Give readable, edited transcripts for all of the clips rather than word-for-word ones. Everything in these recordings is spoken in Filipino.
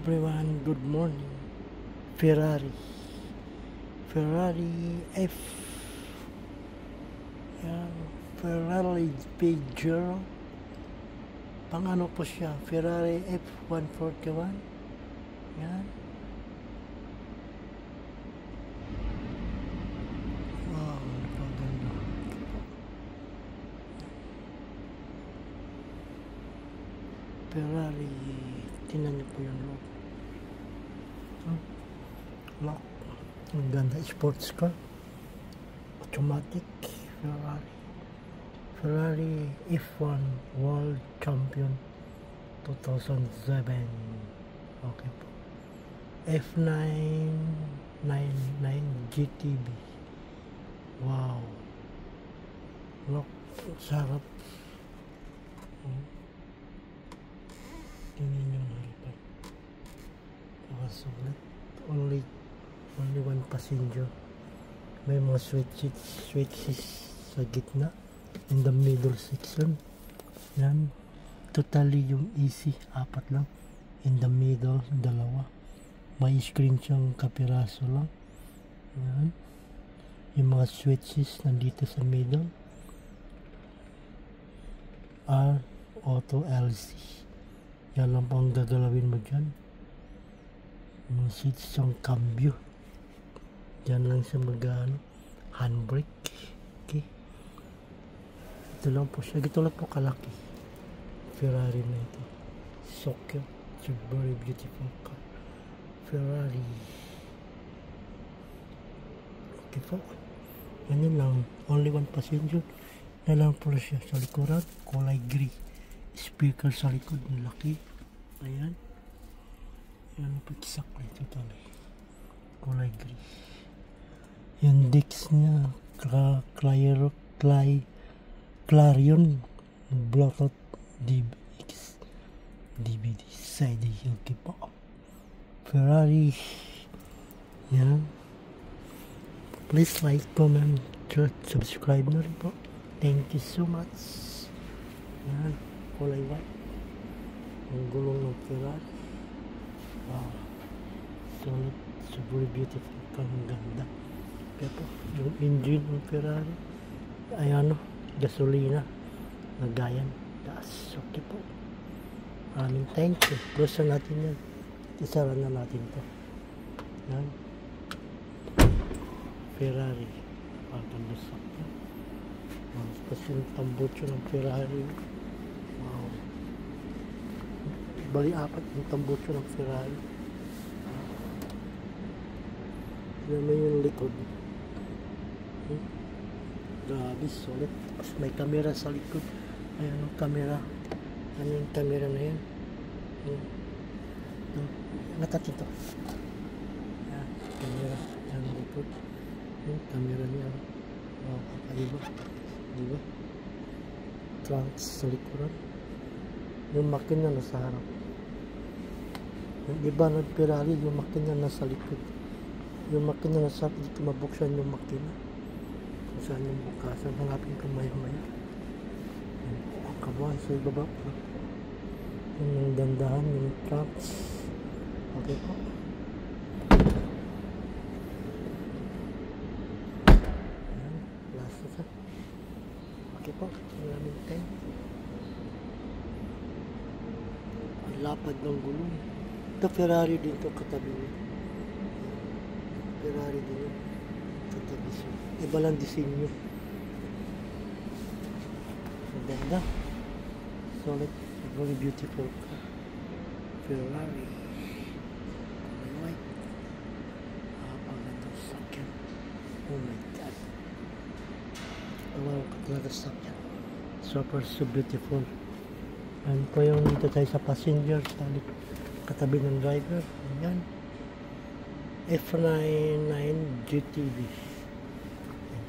everyone, good morning. Ferrari F, yan, Ferrari Pagero, pang ano po siya, Ferrari F141, yan. Wow, napaganda. Ferrari, tingnan niyo po yung logo. Lock, ang ganda, sports car, automatic. Ferrari F1 World Champion 2007. Okay po. F999 GTB. Wow, look, sarap. Tingnan yung harapan, nakasulit. Only one passenger. May mga switches sa gitna, in the middle section. Yan, totally yung easy, apat lang. In the middle, dalawa. May screen siyang kapiraso lang. Yan, yung mga switches nandito sa middle. R, auto, LC. Yan lang pang gagalawin mo dyan. Mga switches yung cambio. Diyan lang siya handbrake. Okay. Ito lang po siya. Ito lang po kalaki. Ferrari na ito. So cute. It's a very beautiful car. Ferrari. Okay po. Ganyan lang. Only one passenger. Yan lang po siya sa likuran. Kulay gray. Speaker sa likod. Laki. Ayan. Yan po exactly. Totally. Kulay gray. Yung disc niya, Clarion Bluetooth DVD CD. Okay po. Ferrari. Yan. Please like, comment, subscribe na rin po. Thank you so much. Yan. Kulay white. Ang gulong ng Ferrari. Wow. Solid. It's very beautiful. Ang ganda. Kaya po, yung engine ng Ferrari ay gasolina, nagayan, taas. Okay po. Maraming thank you. Close na natin yan. Isara na natin to. Yan. Ferrari. Pagkandasak yan. Tapos yung tambutso ng Ferrari. Wow. Bali apat yung tambutso ng Ferrari. Yan na yung likod. Grabe, solid. Tapos may camera sa likod. Ayan ang camera. Ano yung camera na yan? Natin ito. Ayan, camera. Ayan ang likod. Yung camera niya. Wow, kakaiba. Diba? Trunks sa likuran. Yung makina nasa harap. Yung iba ng Ferrari, yung makina nasa likod. Yung makina nasa harap, dito mabuksan yung makina. Saan yung bukasan, hanapin ko maya-maya. Ang kabuhan sa ibaba po. Yung dandahan, yung trucks. Okay po. Ayan, last isa. Okay po, maraming time. Ang lapad ng gulong. Ito Ferrari din ito, katabi niya. Ferrari din yun. Katabi siya. Iba lang disenyo. Ang ganda. Solid. Very beautiful car. Ferrari. White. Napaganda sakyan. Oh my God. Wow, talaga sakyan. Super so beautiful. And po yung dito tayo sa passenger. Katabi ng driver. Ayan. F99 GTB.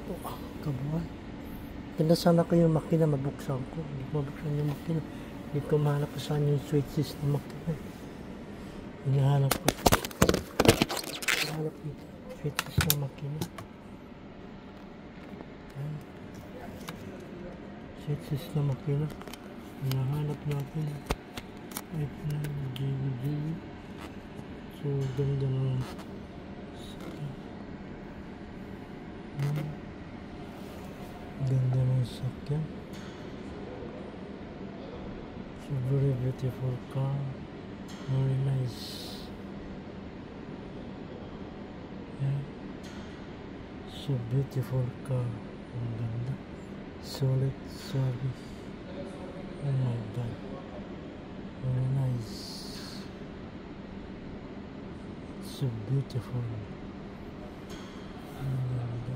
Oh, kabuhan. Ganda sana ko yung makina, mabuksan ko. Hindi ko mabuksan yung makina. Hindi ko mahanap ko saan yung switches ng makina. Hinahanap ko. Hinahanap yung switches ng makina. Ayan. Switches ng makina. Hinahanap natin. F9 GTB. So, ganda ng ganda ng sakyan. So, very beautiful car. Very nice. Yeah. So beautiful car. Ang ganda. Solid service. Oh my god. Very nice. So beautiful. Ang ganda.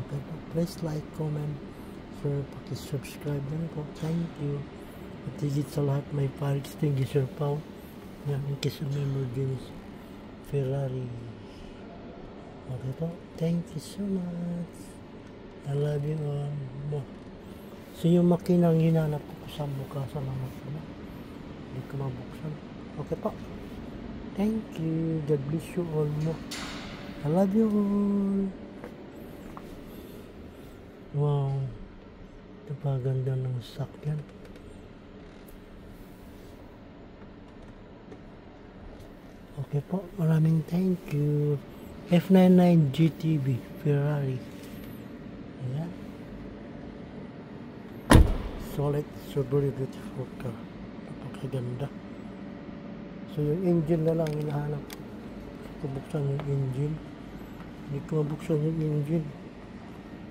Okay po. Please like, comment, share, subscribe din po. Thank you. At higit sa lahat may fire extinguisher pa. Yan, in case of emergency. Ferrari. Okay po. Thank you so much. I love you all. So yung makinang hinanap ko sa bukasan ng makina. Hindi ko mabuksan. Okay po. Thank you. God bless you all mo. I love you all. Wow. Ito pa ganda ng sakyan. Okay po, maraming thank you. F99 GTB Ferrari. Ayan. Solid, so very beautiful car. Napakaganda. So yung engine na lang hinahanap ko. Buksan yung engine. Hindi ko mabuksan yung engine.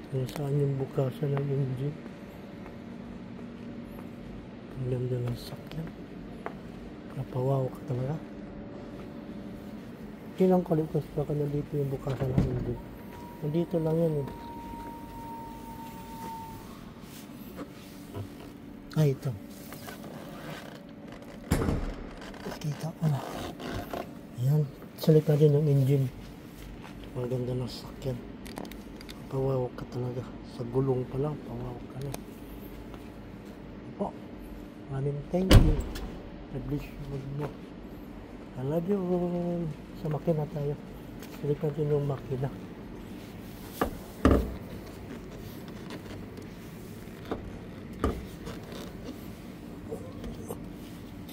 Kung saan yung bukasan ng engine. Ang ganda ng sakyan. Napawaw ka talaga. Kinang kalikos pa ka nandito yung bukasan ng engine. Nandito lang yan eh. Ay, ito. Kita ko na. Ayan. Salip na din yung engine. Maganda ng sakyan. Pawaw ka talaga. Sa gulong pa lang, pawaw ka na. Po. Maraming thank you. God bless you mo. I love you all. Sa makina tayo. Salip natin yung makina.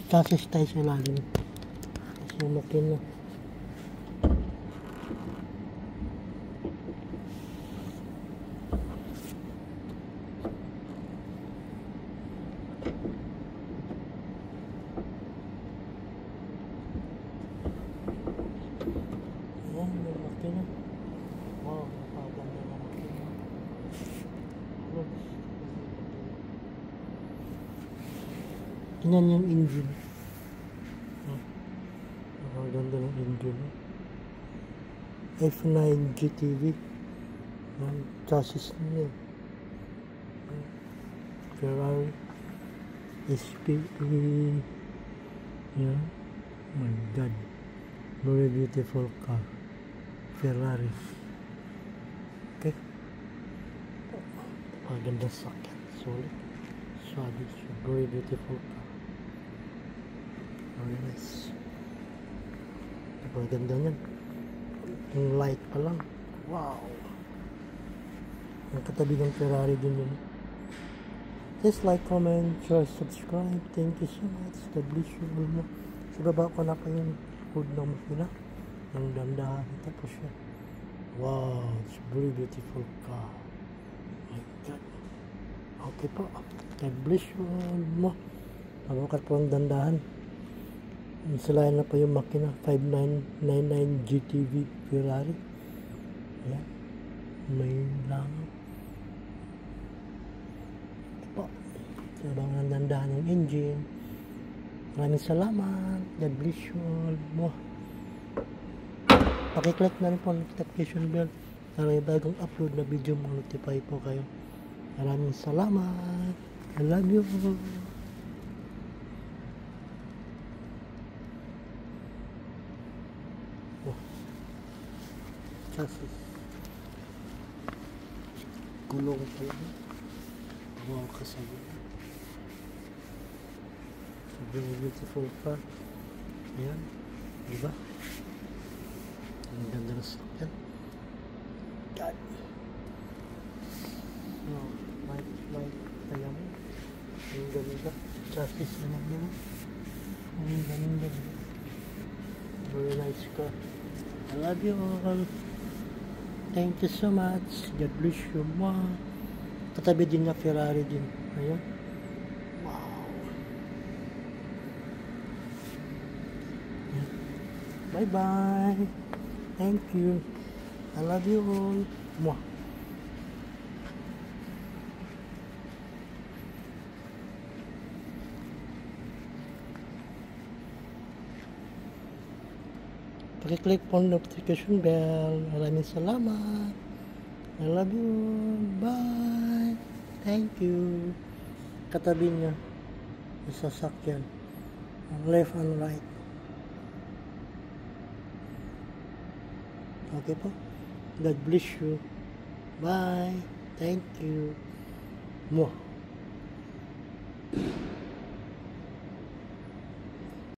Chassis tayo sa lalim. Kasi yung makina. Ayan, yung makina. Wow, napaganda na makina. Tingnan yung engine. Ang ganda ng engine. F9 GTV. Ang chassis niya. Ferrari SPE. Yeah. Oh my god. Very beautiful car. Ferrari. Okay. Maganda sakyan. Solid. Solid. Very beautiful car. Very nice. Maganda yan. Yung light pa lang. Wow. Ang katabi ng Ferrari din yun. Please like, comment, share, subscribe. Thank you so much. God bless you all. Sa baba ko na pa yung hood ng makina. Ang ganda. Tapos siya. Wow. It's very beautiful car. My God. Okay po. God bless you all. Mabakat po ang dandahan. Sila na pa yung makina 5999 GTV Ferrari. Ayan. May lang po. So, ang dandahan yung engine. Maraming salamat. God bless you all mo. Pakiclick na rin po ang notification bell para may bagong upload na video mag-notify po kayo. Maraming salamat. I love you all. Chassis. Gulong pa lang. Wow, kasama. So, very beautiful car. Ayan. Diba? Ang ganda na sakyan. God. So, light tayo mo. Ang ganda. chassis naman yun. Ang ganda. Very nice car. I love you all. Thank you so much. God bless you. Wow. Katabi din na Ferrari din. Ayan. Wow. Bye-bye. Thank you. I love you all. Mwah. Pakiclick po ang notification bell. Maraming salamat. I love you. Bye. Thank you. Katabi niya. Sa sasakyan. Left and right. Okay po. God bless you. Bye. Thank you. Mwah.